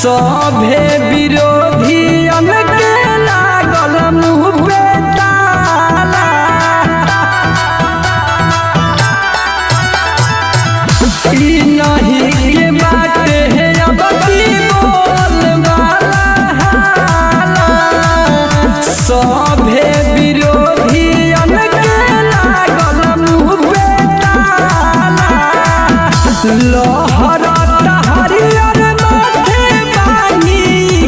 सभे विरोधियन के लागल मुँह पे ताला। ई नहीं के बाटे है अब की बोल वाला हाला। सभे विरोधियन के लागल मुँह पे ताला। लहरता हरियर माथे बानी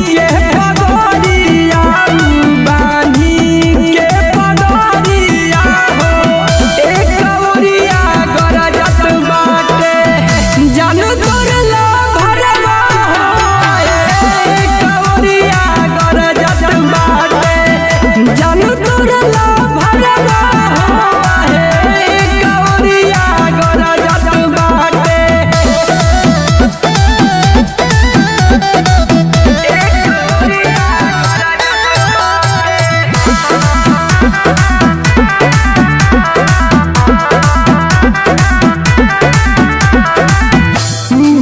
के पगड़िया, बानी के पगड़िया हो। एक कवरिया गरजत बाटे जानू तोरला भरवा हो। एक कवरिया गरजत बाटे जानू तोरला भरवा हो। एक कवरिया गरजत बाटे।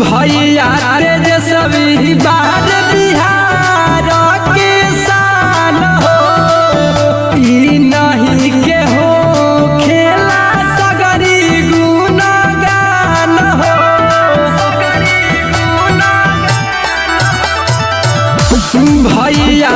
भैया तेजस्वी बार बिहार के शान हो। ई नहीं के हो खेला सगरी गुणगान हो। भैया